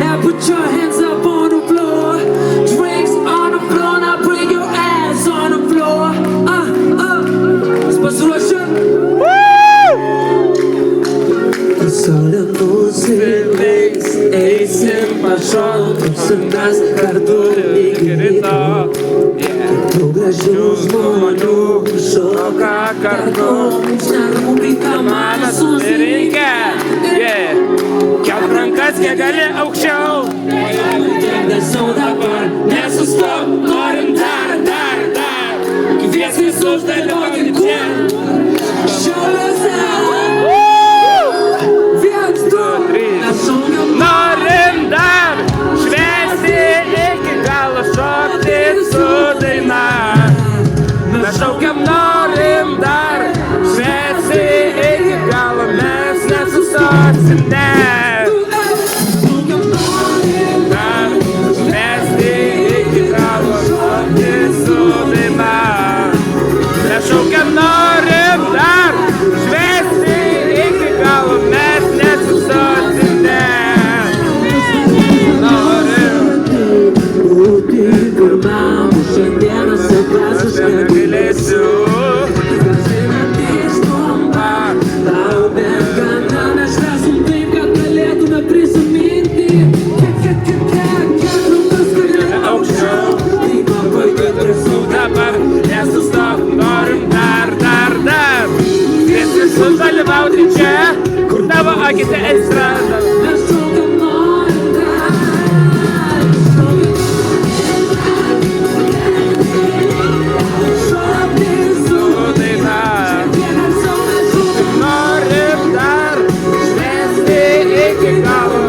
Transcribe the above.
Now put your hands up on the floor. Drinks on the floor. Now bring your ass on the floor. Спасибо. Солену сились, эйсим пошел, нас карту и грито. Угрожу звоню, шока картон, снегу прикамана сусерика. Rankas kiek gali aukščiau. Nesustok, norim dar. Kvies visus dalyvauti čia. Šiauliuose. Viens, du, trys. Norim dar švęsti iki galo, šokti su daina. Mes šaukiam, norim dar švęsti iki galo, mes nesustoksim, ne. Šaukiam, norim dar švęsti iki galo, mes nesustosim, ne. Norim būti pirmam, šiandieną suprasiu, aš negalėsiu. Tau bent gana, mes švęsim taip, kad galėtume prisiminti. Kiek rūkas galėtume Aukščiau, tai pabaigai drąsiau. dabar nesustok, norim dar. Kvies visus dalyvauti čia, kur tavo akite aistra. Mes šaukiam, norim dar. Šokti su Daina. dieną sau mes šaukiam. Norim dar švęsti iki galo,